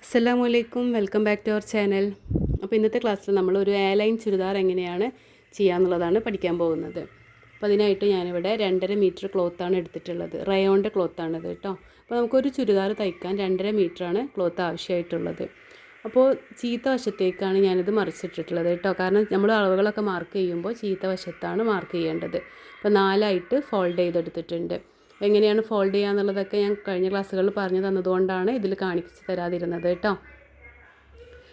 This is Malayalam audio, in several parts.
അസ്സലാമലൈക്കും, welcome back to our channel. അപ്പോൾ ഇന്നത്തെ ക്ലാസ്സിൽ നമ്മൾ ഒരു എയർലൈൻ ചുരിദാർ എങ്ങനെയാണ് ചെയ്യാന്നുള്ളതാണ് പഠിക്കാൻ പോകുന്നത്. അപ്പോൾ അതിനായിട്ട് ഞാനിവിടെ 2.5 മീറ്റർ ക്ലോത്താണ് എടുത്തിട്ടുള്ളത്. റയോണിൻ്റെ ക്ലോത്താണിത് കേട്ടോ. അപ്പോൾ നമുക്കൊരു ചുരിദാർ തയ്ക്കാൻ 2.5 മീറ്ററാണ് ക്ലോത്ത് ആവശ്യമായിട്ടുള്ളത്. അപ്പോൾ ചീത്ത വശത്തേക്കാണ് ഞാനിത് മറിച്ചിട്ടിട്ടുള്ളത് കേട്ടോ. കാരണം നമ്മൾ അളവുകളൊക്കെ മാർക്ക് ചെയ്യുമ്പോൾ ചീത്ത വശത്താണ് മാർക്ക് ചെയ്യേണ്ടത്. അപ്പോൾ 4ആയിട്ട് ഫോൾഡ് ചെയ്തെടുത്തിട്ടുണ്ട്. എങ്ങനെയാണ് ഫോൾഡ് ചെയ്യുക എന്നുള്ളതൊക്കെ ഞാൻ കഴിഞ്ഞ ക്ലാസ്സുകളിൽ പറഞ്ഞു തന്നതുകൊണ്ടാണ് ഇതിൽ കാണിച്ച് തരാതിരുന്നത് കേട്ടോ.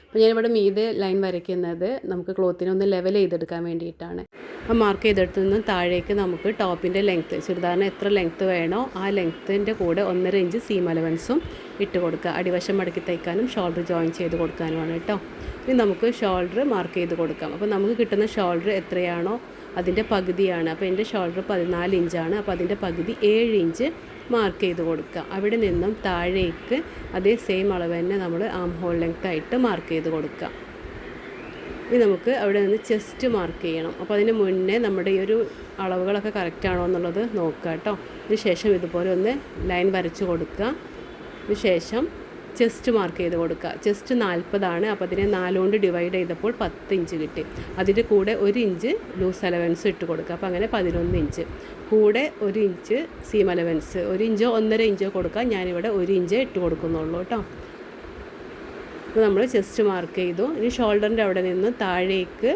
അപ്പോൾ ഞാനിവിടെ മീതെ ലൈൻ വരയ്ക്കുന്നത് നമുക്ക് ക്ലോത്തിനെ ഒന്ന് ലെവൽ ചെയ്തെടുക്കാൻ വേണ്ടിയിട്ടാണ്. അപ്പോൾ മാർക്ക് ചെയ്തെടുത്ത് നിന്ന് താഴേക്ക് നമുക്ക് ടോപ്പിൻ്റെ ലെങ്ത്ത്, ചുരിദാറിന് എത്ര ലെങ്ത്ത് വേണോ ആ ലെങ്ത്തിൻ്റെ കൂടെ 1.5 ഇഞ്ച് സീം അലവൻസും ഇട്ട് കൊടുക്കുക. അടിവശം മടക്കി തയ്ക്കാനും ഷോൾഡർ ജോയിൻ ചെയ്ത് കൊടുക്കാനുമാണ് കേട്ടോ. ഇനി നമുക്ക് ഷോൾഡർ മാർക്ക് ചെയ്ത് കൊടുക്കാം. അപ്പോൾ നമുക്ക് കിട്ടുന്ന ഷോൾഡർ എത്രയാണോ അതിൻ്റെ പകുതിയാണ്. അപ്പോൾ എൻ്റെ ഷോൾഡർ 14 ഇഞ്ചാണ്. അപ്പോൾ അതിൻ്റെ പകുതി 7 ഇഞ്ച് മാർക്ക് ചെയ്ത് കൊടുക്കുക. അവിടെ നിന്നും താഴേക്ക് അതേ സെയിം അളവ് തന്നെ നമ്മൾ ആം ഹോൾ ലെങ്ത് ആയിട്ട് മാർക്ക് ചെയ്ത് കൊടുക്കുക. ഇനി നമുക്ക് അവിടെ നിന്ന് ചെസ്റ്റ് മാർക്ക് ചെയ്യണം. അപ്പോൾ അതിന് മുന്നേ നമ്മുടെ ഈ ഒരു അളവുകളൊക്കെ കറക്റ്റ് ആണോ എന്നുള്ളത് നോക്കുക കേട്ടോ. ഇതിന് ശേഷം ഇതുപോലെ ഒന്ന് ലൈൻ വരച്ച് കൊടുക്കുക. ഇതിന് ശേഷം ചെസ്റ്റ് മാർക്ക് ചെയ്ത് കൊടുക്കുക. ചെസ്റ്റ് 40 ആണ്. അപ്പോൾ അതിനെ 4 കൊണ്ട് ഡിവൈഡ് ചെയ്തപ്പോൾ 10 ഇഞ്ച് കിട്ടി. അതിൻ്റെ കൂടെ 1 ഇഞ്ച് ലൂസ് അലവൻസ് ഇട്ട് കൊടുക്കുക. അപ്പോൾ അങ്ങനെ 11 ഇഞ്ച്. കൂടെ 1 ഇഞ്ച് സീം അലവൻസ്, 1 ഇഞ്ചോ 1.5 ഇഞ്ചോ കൊടുക്കുക. ഞാനിവിടെ 1 ഇഞ്ച് ഇട്ട് കൊടുക്കുന്നുള്ളൂ കേട്ടോ. അപ്പോൾ നമ്മൾ ചെസ്റ്റ് മാർക്ക് ചെയ്തു. ഇനി ഷോൾഡറിൻ്റെ അവിടെ നിന്ന് താഴേക്ക്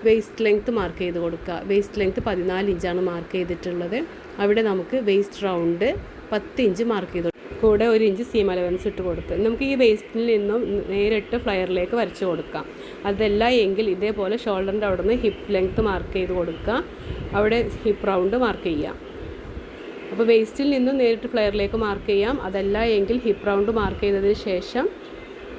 വേസ്റ്റ് ലെങ്ത്ത് മാർക്ക് ചെയ്ത് കൊടുക്കുക. വേസ്റ്റ് ലെങ്ത്ത് 14 ഇഞ്ചാണ് മാർക്ക് ചെയ്തിട്ടുള്ളത്. അവിടെ നമുക്ക് വേസ്റ്റ് റൗണ്ട് 10 ഇഞ്ച് മാർക്ക് ചെയ്തു. കൂടെ 1 ഇഞ്ച് സീം അലവൻസ് ഇട്ട് കൊടുത്ത് നമുക്ക് ഈ വേസ്റ്റിൽ നിന്നും നേരിട്ട് ഫ്ലയറിലേക്ക് വരച്ച് കൊടുക്കാം. അതല്ല എങ്കിൽ ഇതേപോലെ ഷോൾഡറിൻ്റെ അവിടെ നിന്ന് ഹിപ്പ് ലെങ്ത്ത് മാർക്ക് ചെയ്ത് കൊടുക്കുക. അവിടെ ഹിപ്പ് റൗണ്ട് മാർക്ക് ചെയ്യാം. അപ്പോൾ വേസ്റ്റിൽ നിന്നും നേരിട്ട് ഫ്ലയറിലേക്ക് മാർക്ക് ചെയ്യാം. അതല്ല എങ്കിൽ ഹിപ്പ് റൗണ്ട് മാർക്ക് ചെയ്തതിന് ശേഷം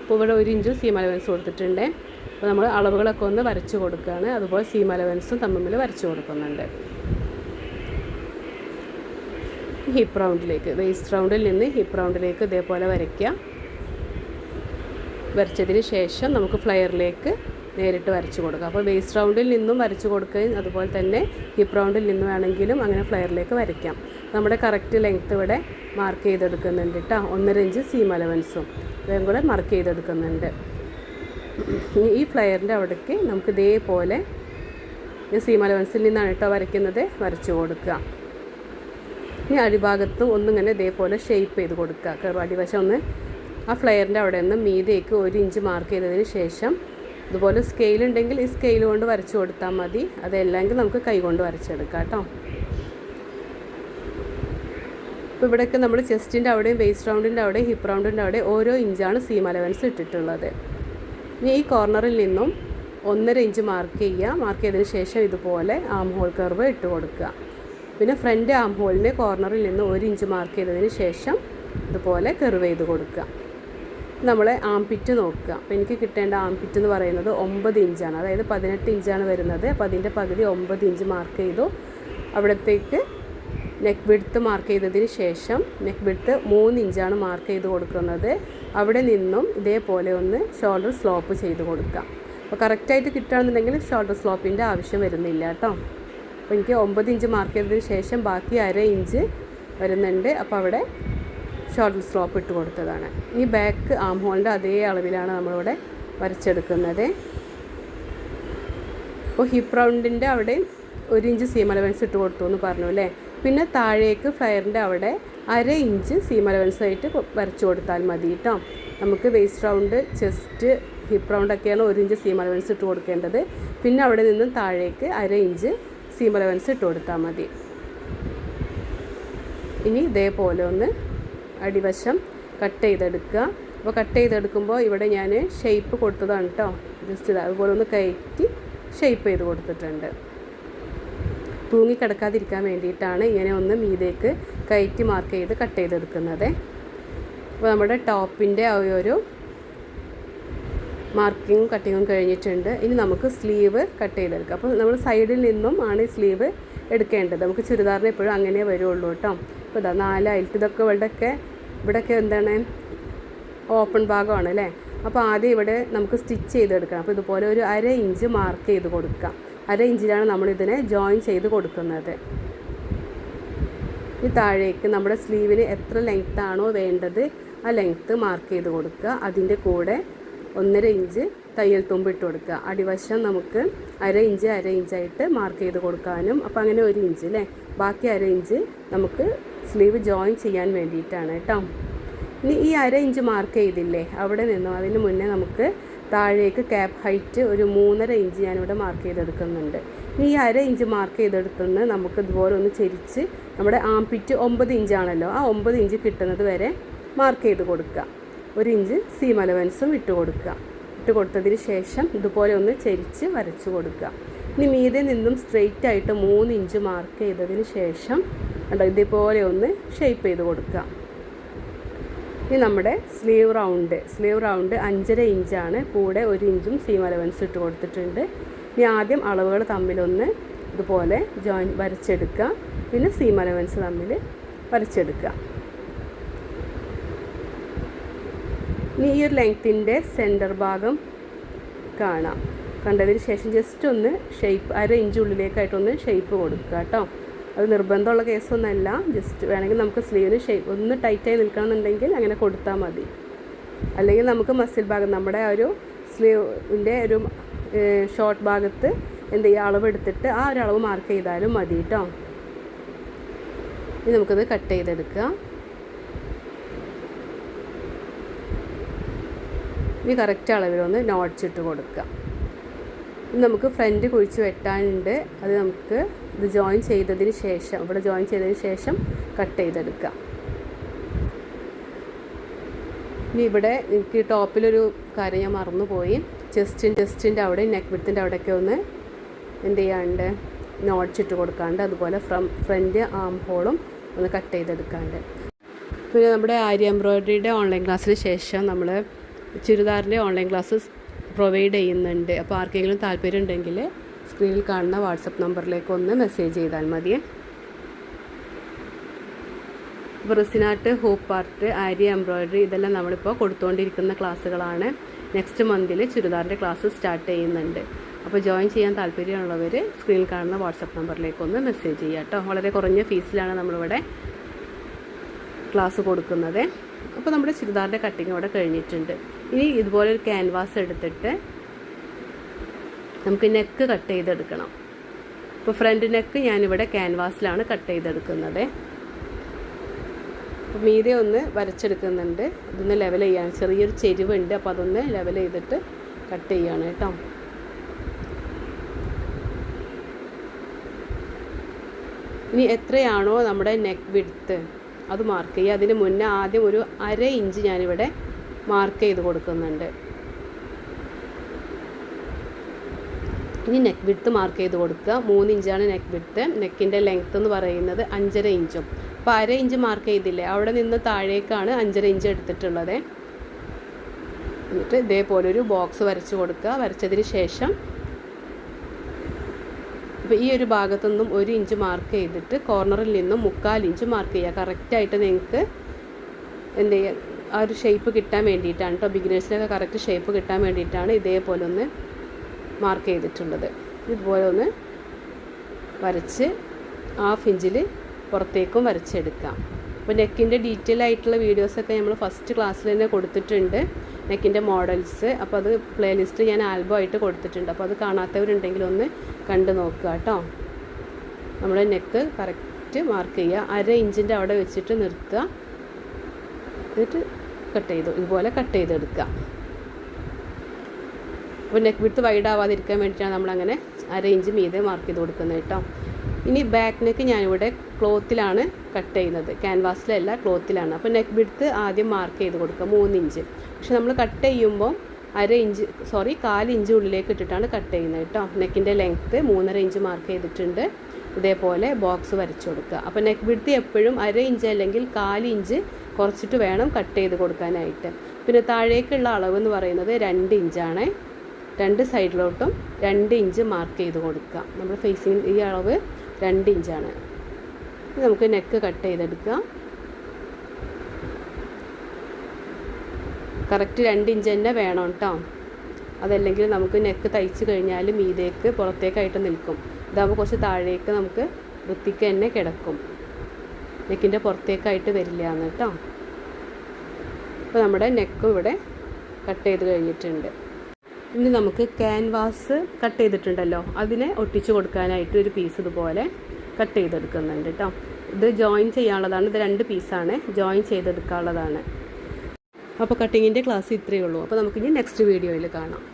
ഇപ്പോൾ ഇവിടെ 1 ഇഞ്ച് സീം അലവൻസ് കൊടുത്തിട്ടുണ്ട്. അപ്പോൾ നമ്മൾ അളവുകളൊക്കെ ഒന്ന് വരച്ച് കൊടുക്കുകയാണ്. അതുപോലെ സീം അലവൻസും തമ്മിൽ വരച്ച് കൊടുക്കുന്നുണ്ട്. ഹിപ്പ് റൗണ്ടിലേക്ക്, വേസ്റ്റ് റൗണ്ടിൽ നിന്ന് ഹിപ്പ് റൗണ്ടിലേക്ക് ഇതേപോലെ വരയ്ക്കുക. വരച്ചതിന് ശേഷം നമുക്ക് ഫ്ലയറിലേക്ക് നേരിട്ട് വരച്ച് കൊടുക്കാം. അപ്പോൾ വേസ്റ്റ് റൗണ്ടിൽ നിന്നും വരച്ച് കൊടുക്കുകയും അതുപോലെ തന്നെ ഹിപ്പ് റൗണ്ടിൽ നിന്നും വേണമെങ്കിലും അങ്ങനെ ഫ്ലയറിലേക്ക് വരയ്ക്കാം. നമ്മുടെ കറക്റ്റ് ലെങ്ത്ത് ഇവിടെ മാർക്ക് ചെയ്തെടുക്കുന്നുണ്ട് കേട്ടോ. 1.5 ഇഞ്ച് സീം അലവൻസും ഇതും കൂടെ മാർക്ക് ചെയ്തെടുക്കുന്നുണ്ട്. ഈ ഫ്ലയറിൻ്റെ അവിടേക്ക് നമുക്ക് ഇതേപോലെ സീം അലവൻസിൽ നിന്നാണ് കേട്ടോ വരയ്ക്കുന്നത്, വരച്ച് കൊടുക്കുക. ഇനി അടിഭാഗത്ത് ഒന്നിങ്ങനെ ഇതേപോലെ ഷേപ്പ് ചെയ്ത് കൊടുക്കുക. കർവ് അടിവശം ഒന്ന് ആ ഫ്ലെയറിൻ്റെ അവിടെ നിന്ന് മീതേക്ക് 1 ഇഞ്ച് മാർക്ക് ചെയ്തതിന് ശേഷം ഇതുപോലെ സ്കെയിൽ ഉണ്ടെങ്കിൽ ഈ സ്കെയിൽ കൊണ്ട് വരച്ച് കൊടുത്താൽ മതി. അതല്ലെങ്കിൽ നമുക്ക് കൈ കൊണ്ട് വരച്ചെടുക്കാം കേട്ടോ. ഇപ്പോൾ ഇവിടെയൊക്കെ നമ്മൾ ചെസ്റ്റിൻ്റെ അവിടെയും വേസ്റ്റ് റൗണ്ടിൻ്റെ അവിടെയും ഹിപ്പ് റൗണ്ടിൻ്റെ അവിടെ ഓരോ ഇഞ്ചാണ് സീം അലവൻസ് ഇട്ടിട്ടുള്ളത്. ഇനി ഈ കോർണറിൽ നിന്നും 1.5 ഇഞ്ച് മാർക്ക് ചെയ്യുക. മാർക്ക് ചെയ്തതിന് ശേഷം ഇതുപോലെ ആം ഹോൾ കർവ് ഇട്ട് കൊടുക്കുക. പിന്നെ ഫ്രണ്ട് ആം ഹോളിൻ്റെ കോർണറിൽ നിന്ന് 1 ഇഞ്ച് മാർക്ക് ചെയ്തതിന് ശേഷം ഇതുപോലെ കർവ് ചെയ്ത് കൊടുക്കുക. നമ്മൾ ആംപിറ്റ് നോക്കുക. അപ്പോൾ എനിക്ക് കിട്ടേണ്ട ആംപിറ്റ് എന്ന് പറയുന്നത് 9 ഇഞ്ചാണ്. അതായത് 18 ഇഞ്ചാണ് വരുന്നത്. അപ്പോൾ അതിൻ്റെ പകുതി 9 ഇഞ്ച് മാർക്ക് ചെയ്തു. അവിടത്തേക്ക് നെക്ക് വിഡ്ത്ത് മാർക്ക് ചെയ്തതിന് ശേഷം നെക്ക് വിഡ്ത്ത് 3 ഇഞ്ചാണ് മാർക്ക് ചെയ്ത് കൊടുക്കുന്നത്. അവിടെ നിന്നും ഇതേപോലെ ഒന്ന് ഷോൾഡർ സ്ലോപ്പ് ചെയ്ത് കൊടുക്കുക. അപ്പോൾ കറക്റ്റായിട്ട് കിട്ടുകയാണെന്നുണ്ടെങ്കിൽ ഷോൾഡർ സ്ലോപ്പിൻ്റെ ആവശ്യം വരുന്നില്ല കേട്ടോ. അപ്പോൾ എനിക്ക് 9 ഇഞ്ച് മാർക്ക് ചെയ്തതിന് ശേഷം ബാക്കി 1/2 ഇഞ്ച് വരുന്നുണ്ട്. അപ്പോൾ അവിടെ ഷോൾഡർ സ്ലോപ്പ് ഇട്ട് കൊടുത്തതാണ്. ഈ ബാക്ക് ആം ഹോളിൻ്റെ അതേ അളവിലാണ് നമ്മളിവിടെ വരച്ചെടുക്കുന്നത്. അപ്പോൾ ഹിപ്പ് റൗണ്ടിൻ്റെ അവിടെ 1 ഇഞ്ച് സീം അലവൻസ് ഇട്ട് കൊടുത്തു എന്ന് പറഞ്ഞു അല്ലേ. പിന്നെ താഴേക്ക് ഫ്ലയറിൻ്റെ അവിടെ 1/2 ഇഞ്ച് സീം അലവൻസ് ആയിട്ട് വരച്ച് കൊടുത്താൽ മതി കേട്ടോ. നമുക്ക് വേസ്റ്റ് റൗണ്ട്, ചെസ്റ്റ്, ഹിപ്പ് റൗണ്ടൊക്കെയാണ് 1 ഇഞ്ച് സീം അലവൻസ് ഇട്ട് കൊടുക്കേണ്ടത്. പിന്നെ അവിടെ നിന്നും താഴേക്ക് 1/2 ഇഞ്ച് സീം അലവൻസ് ഇട്ട് കൊടുത്താൽ മതി. ഇനി ഇതേപോലെ ഒന്ന് അടിവശം കട്ട് ചെയ്തെടുക്കുക. അപ്പോൾ കട്ട് ചെയ്തെടുക്കുമ്പോൾ ഇവിടെ ഞാൻ ഷേപ്പ് കൊടുത്തതാണ് കേട്ടോ. ജസ്റ്റ് അതുപോലെ ഒന്ന് കയറ്റി ഷേപ്പ് ചെയ്ത് കൊടുത്തിട്ടുണ്ട്. തൂങ്ങിക്കിടക്കാതിരിക്കാൻ വേണ്ടിയിട്ടാണ് ഇങ്ങനെ ഒന്ന് മീതേക്ക് കയറ്റി മാർക്ക് ചെയ്ത് കട്ട് ചെയ്തെടുക്കുന്നത്. അപ്പോൾ നമ്മുടെ ടോപ്പിൻ്റെ ആ ഒരു മാർക്കിങ്ങും കട്ടിങ്ങും കഴിഞ്ഞിട്ടുണ്ട്. ഇനി നമുക്ക് സ്ലീവ് കട്ട് ചെയ്തെടുക്കാം. അപ്പോൾ നമ്മൾ സൈഡിൽ നിന്നും ആണ് ഈ സ്ലീവ് എടുക്കേണ്ടത്. നമുക്ക് ചുരിദാറിന് എപ്പോഴും അങ്ങനെ വരുള്ളൂ കേട്ടോ. അപ്പോൾ ഇതാ 4 ആയിട്ട് ഇതൊക്കെ ഇവിടെയൊക്കെ എന്താണ് ഓപ്പൺ ഭാഗമാണ് അല്ലേ. അപ്പോൾ ആദ്യം ഇവിടെ നമുക്ക് സ്റ്റിച്ച് ചെയ്തെടുക്കണം. അപ്പോൾ ഇതുപോലെ ഒരു 1/2 ഇഞ്ച് മാർക്ക് ചെയ്ത് കൊടുക്കാം. 1/2 ഇഞ്ചിലാണ് നമ്മളിതിനെ ജോയിൻ ചെയ്ത് കൊടുക്കുന്നത്. ഈ താഴേക്ക് നമ്മുടെ സ്ലീവിന് എത്ര ലെങ്ത്താണോ വേണ്ടത് ആ ലെങ്ത്ത് മാർക്ക് ചെയ്ത് കൊടുക്കുക. അതിൻ്റെ കൂടെ 1.5 ഇഞ്ച് തയ്യൽ തുമ്പ് ഇട്ട് കൊടുക്കുക. അടിവശം നമുക്ക് 1/2 ഇഞ്ചായിട്ട് മാർക്ക് ചെയ്ത് കൊടുക്കാനും, അപ്പോൾ അങ്ങനെ 1 ഇഞ്ച് അല്ലേ, ബാക്കി 1/2 ഇഞ്ച് നമുക്ക് സ്ലീവ് ജോയിൻ ചെയ്യാൻ വേണ്ടിയിട്ടാണ് കേട്ടോ. ഇനി ഈ 1/2 ഇഞ്ച് മാർക്ക് ചെയ്തില്ലേ, അവിടെ നിന്നും അതിന് മുന്നേ നമുക്ക് താഴേക്ക് ക്യാപ്പ് ഹൈറ്റ് ഒരു 3.5 ഇഞ്ച് ഞാനിവിടെ മാർക്ക് ചെയ്തെടുക്കുന്നുണ്ട്. ഇനി ഈ 1/2 ഇഞ്ച് മാർക്ക് ചെയ്തെടുത്തുനിന്ന് നമുക്ക് ഇതുപോലെ ഒന്ന് ചെരിച്ച് നമ്മുടെ ആംപിറ്റ് 9 ഇഞ്ചാണല്ലോ, ആ 9 ഇഞ്ച് കിട്ടുന്നത് വരെ മാർക്ക് ചെയ്ത് കൊടുക്കുക. 1 ഇഞ്ച് സീം അലവൻസും ഇട്ട് കൊടുക്കുക. ഇട്ട് കൊടുത്തതിന് ശേഷം ഇതുപോലെ ഒന്ന് ചെരിച്ച് വരച്ച് കൊടുക്കുക. ഇനി മീതെ നിന്നും സ്ട്രെയിറ്റ് ആയിട്ട് 3 ഇഞ്ച് മാർക്ക് ചെയ്തതിന് ശേഷം കണ്ടോ ഇതേപോലെ ഒന്ന് ഷേപ്പ് ചെയ്ത് കൊടുക്കുക. ഇനി നമ്മുടെ സ്ലീവ് റൗണ്ട് 5.5 ഇഞ്ചാണ്, കൂടെ 1 ഇഞ്ചും സീം അലവൻസ് ഇട്ട് കൊടുത്തിട്ടുണ്ട്. ഇനി ആദ്യം അളവുകൾ തമ്മിലൊന്ന് ഇതുപോലെ ജോയിൻ വരച്ചെടുക്കുക, പിന്നെ സീം അലവൻസ് തമ്മിൽ വരച്ചെടുക്കുക. ഇനി ഈ ഒരു ലെങ്ത്തിൻ്റെ സെൻറ്റർ ഭാഗം കാണാം. കണ്ടതിന് ശേഷം ജസ്റ്റ് ഒന്ന് ഷേപ്പ് 1/2 ഇഞ്ച് ഉള്ളിലേക്കായിട്ടൊന്ന് ഷേപ്പ് കൊടുക്കുക കേട്ടോ. അത് നിർബന്ധമുള്ള കേസൊന്നുമല്ല, ജസ്റ്റ് വേണമെങ്കിൽ നമുക്ക് സ്ലീവിന് ഷേപ്പ് ഒന്ന് ടൈറ്റായി നിൽക്കണമെന്നുണ്ടെങ്കിൽ അങ്ങനെ കൊടുത്താൽ മതി. അല്ലെങ്കിൽ നമുക്ക് മസിൽ ഭാഗം നമ്മുടെ ആ ഒരു സ്ലീവിൻ്റെ ഒരു ഷോർട്ട് ഭാഗത്ത് എന്ത് ചെയ്യുക, അളവെടുത്തിട്ട് ആ ഒരു അളവ് മാർക്ക് ചെയ്താലും മതി കേട്ടോ. ഇനി നമുക്കത് കട്ട് ചെയ്തെടുക്കുക. ഇനി കറക്റ്റ് അളവിലൊന്ന് നോട്ട്സ് ഇട്ട് കൊടുക്കുക. ഇനി നമുക്ക് ഫ്രണ്ട് കുഴിച്ച് വെട്ടാനുണ്ട്, അത് നമുക്ക് ഇത് ജോയിൻ ചെയ്തതിന് ശേഷം ഇവിടെ ജോയിൻ ചെയ്തതിന് ശേഷം കട്ട് ചെയ്തെടുക്കുക. ഇനി ഇവിടെ എനിക്ക് ടോപ്പിലൊരു കാര്യം ഞാൻ മറന്നുപോയി, ചെസ്റ്റിൻ്റെ അവിടെ നെക്ക് വിഡ്ത്തിൻ്റെ അവിടെയൊക്കെ ഒന്ന് എന്ത് ചെയ്യാണ്ട് നോട്ട്സ് ഇട്ട് കൊടുക്കാണ്ട്, അതുപോലെ ഫ്രണ്ട് ആം ഹോളും ഒന്ന് കട്ട് ചെയ്തെടുക്കാണ്ട്. പിന്നെ നമ്മുടെ ആര്യ എംബ്രോയ്ഡറിയുടെ ഓൺലൈൻ ക്ലാസ്സിന് ശേഷം നമ്മൾ ചുരിദാറിൻ്റെ ഓൺലൈൻ ക്ലാസ്സസ് പ്രൊവൈഡ് ചെയ്യുന്നുണ്ട്. അപ്പോൾ ആർക്കെങ്കിലും താല്പര്യം ഉണ്ടെങ്കിൽ സ്ക്രീനിൽ കാണുന്ന വാട്സപ്പ് നമ്പറിലേക്ക് ഒന്ന് മെസ്സേജ് ചെയ്താൽ മതി. ഇപ്പോൾ റിസിനാട്ട്, ഹൂപ്പ് ആർട്ട്, ആര്യ എംബ്രോയ്ഡറി ഇതെല്ലാം നമ്മളിപ്പോൾ കൊടുത്തുകൊണ്ടിരിക്കുന്ന ക്ലാസ്സുകളാണ്. നെക്സ്റ്റ് മന്തിൽ ചുരിദാറിൻ്റെ ക്ലാസ് സ്റ്റാർട്ട് ചെയ്യുന്നുണ്ട്. അപ്പോൾ ജോയിൻ ചെയ്യാൻ താല്പര്യമുള്ളവർ സ്ക്രീനിൽ കാണുന്ന വാട്സപ്പ് നമ്പറിലേക്ക് ഒന്ന് മെസ്സേജ് ചെയ്യുക കേട്ടോ. വളരെ കുറഞ്ഞ ഫീസിലാണ് നമ്മളിവിടെ ക്ലാസ് കൊടുക്കുന്നത്. അപ്പോൾ നമ്മുടെ ചുരിദാറിൻ്റെ കട്ടിങ് ഇവിടെ കഴിഞ്ഞിട്ടുണ്ട്. ഇനി ഇതുപോലെ ഒരു ക്യാൻവാസ് എടുത്തിട്ട് നമുക്ക് നെക്ക് കട്ട് ചെയ്തെടുക്കണം. ഇപ്പോൾ ഫ്രണ്ട് നെക്ക് ഞാനിവിടെ ക്യാൻവാസിലാണ് കട്ട് ചെയ്തെടുക്കുന്നത്. അപ്പോൾ മീതെ ഒന്ന് വരച്ചെടുക്കുന്നുണ്ട്, ഇതൊന്ന് ലെവൽ ചെയ്യാൻ ചെറിയൊരു ചെരിവുണ്ട്, അപ്പോൾ അതൊന്ന് ലെവൽ ചെയ്തിട്ട് കട്ട് ചെയ്യാണ് കേട്ടോ. ഇനി എത്രയാണോ നമ്മുടെ നെക്ക് വിഡ്ത്ത് അത് മാർക്ക് ചെയ്യുക. അതിന് മുന്നേ ആദ്യം ഒരു 1/2 ഇഞ്ച് ഞാനിവിടെ മാർക്ക് ചെയ്ത് കൊടുക്കുന്നുണ്ട്. ഇനി നെക്ക് വിഡ്ത്ത് മാർക്ക് ചെയ്ത് കൊടുക്കുക. 3 ഇഞ്ചാണ് നെക്ക് വിഡ്ത്ത്. നെക്കിൻ്റെ ലെങ്ത്ത് എന്ന് പറയുന്നത് 5.5 ഇഞ്ചും. അപ്പോൾ 1/2 ഇഞ്ച് മാർക്ക് ചെയ്തില്ലേ, അവിടെ നിന്ന് താഴേക്കാണ് 5.5 ഇഞ്ച് എടുത്തിട്ടുള്ളത്. എന്നിട്ട് ഇതേപോലെ ഒരു ബോക്സ് വരച്ച് കൊടുക്കുക. വരച്ചതിന് ശേഷം അപ്പോൾ ഈ ഒരു ഭാഗത്തു നിന്നും 1 ഇഞ്ച് മാർക്ക് ചെയ്തിട്ട് കോർണറിൽ നിന്നും 3/4 ഇഞ്ച് മാർക്ക് ചെയ്യുക. കറക്റ്റായിട്ട് നിങ്ങൾക്ക് എന്ത് ചെയ്യുക, ആ ഒരു ഷേപ്പ് കിട്ടാൻ വേണ്ടിയിട്ടാണ് കേട്ടോ. ബിഗിനേഴ്സിനൊക്കെ കറക്റ്റ് ഷേപ്പ് കിട്ടാൻ വേണ്ടിയിട്ടാണ് ഇതേപോലെ ഒന്ന് മാർക്ക് ചെയ്തിട്ടുള്ളത്. ഇതുപോലെ ഒന്ന് വരച്ച് 1/2 ഇഞ്ചിൽ പുറത്തേക്കും വരച്ചെടുക്കാം. അപ്പോൾ നെക്കിൻ്റെ ഡീറ്റെയിൽ ആയിട്ടുള്ള വീഡിയോസൊക്കെ നമ്മൾ ഫസ്റ്റ് ക്ലാസ്സിൽ തന്നെ കൊടുത്തിട്ടുണ്ട്, നെക്കിൻ്റെ മോഡൽസ്. അപ്പോൾ അത് പ്ലേലിസ്റ്റ് ഞാൻ ആൽബം ആയിട്ട് കൊടുത്തിട്ടുണ്ട്. അപ്പോൾ അത് കാണാത്തവരുണ്ടെങ്കിൽ ഒന്ന് കണ്ടു നോക്കുക കേട്ടോ. നമ്മുടെ നെക്ക് കറക്റ്റ് മാർക്ക് ചെയ്യുക. 1/2 ഇഞ്ചിൻ്റെ അവിടെ വെച്ചിട്ട് നിർത്തുക. എന്നിട്ട് കട്ട് ചെയ്തു ഇതുപോലെ കട്ട് ചെയ്തെടുക്കുക. അപ്പോൾ നെക്ക് വിഡ്ത്ത് വൈഡ് ആവാതിരിക്കാൻ വേണ്ടിയിട്ടാണ് നമ്മളങ്ങനെ 1/2 ഇഞ്ച് മീതെ മാർക്ക് ചെയ്ത് കൊടുക്കുന്നത് കേട്ടോ. ഇനി ബാക്ക് നെക്ക് ഞാനിവിടെ ക്ലോത്തിലാണ് കട്ട് ചെയ്യുന്നത്, ക്യാൻവാസിലല്ല ക്ലോത്തിലാണ്. അപ്പോൾ നെക്ക് വിഡ്ത്ത് ആദ്യം മാർക്ക് ചെയ്ത് കൊടുക്കുക 3 ഇഞ്ച്. പക്ഷെ നമ്മൾ കട്ട് ചെയ്യുമ്പോൾ 1/4 ഇഞ്ച് ഉള്ളിലേക്ക് ഇട്ടിട്ടാണ് കട്ട് ചെയ്യുന്നത് കേട്ടോ. നെക്കിൻ്റെ ലെങ്ത്ത് 3.5 ഇഞ്ച് മാർക്ക് ചെയ്തിട്ടുണ്ട്. ഇതേപോലെ ബോക്സ് വരച്ചു കൊടുക്കുക. അപ്പോൾ നെക്ക് വിഡ്ത്ത് എപ്പോഴും 1/2 ഇഞ്ച് അല്ലെങ്കിൽ 1/4 ഇഞ്ച് കുറച്ചിട്ട് വേണം കട്ട് ചെയ്ത് കൊടുക്കാനായിട്ട്. പിന്നെ താഴേക്കുള്ള അളവ് എന്ന് പറയുന്നത് 2 ഇഞ്ചാണ്. 2 സൈഡിലോട്ടും 2 ഇഞ്ച് മാർക്ക് ചെയ്ത് കൊടുക്കുക. നമ്മുടെ ഫേസിങ് ഈ അളവ് 2 ഇഞ്ചാണ്. നമുക്ക് നെക്ക് കട്ട് ചെയ്തെടുക്കുക. കറക്റ്റ് 2 ഇഞ്ച് തന്നെ വേണം കേട്ടോ. അതല്ലെങ്കിൽ നമുക്ക് നെക്ക് തയ്ച്ച് കഴിഞ്ഞാൽ മീതേക്ക് പുറത്തേക്കായിട്ട് നിൽക്കും. ഇതാകുമ്പോൾ കുറച്ച് താഴേക്ക് നമുക്ക് വൃത്തിക്ക് തന്നെ കിടക്കും, നെക്കിൻ്റെ പുറത്തേക്കായിട്ട് വരില്ല എന്ന് കേട്ടോ. അപ്പോൾ നമ്മുടെ നെക്കും ഇവിടെ കട്ട് ചെയ്ത് കഴിഞ്ഞിട്ടുണ്ട്. ഇനി നമുക്ക് ക്യാൻവാസ് കട്ട് ചെയ്തിട്ടുണ്ടല്ലോ, അതിനെ ഒട്ടിച്ചു കൊടുക്കാനായിട്ട് ഒരു പീസ് ഇതുപോലെ കട്ട് ചെയ്തെടുക്കുന്നുണ്ട് കേട്ടോ. ഇത് ജോയിൻ ചെയ്യാനുള്ളതാണ്. ഇത് 2 പീസാണ്, ജോയിൻ ചെയ്തെടുക്കാനുള്ളതാണ്. അപ്പോൾ കട്ടിങ്ങിൻ്റെ ക്ലാസ് ഇത്രയേ ഉള്ളൂ. അപ്പോൾ നമുക്കിനി നെക്സ്റ്റ് വീഡിയോയിൽ കാണാം.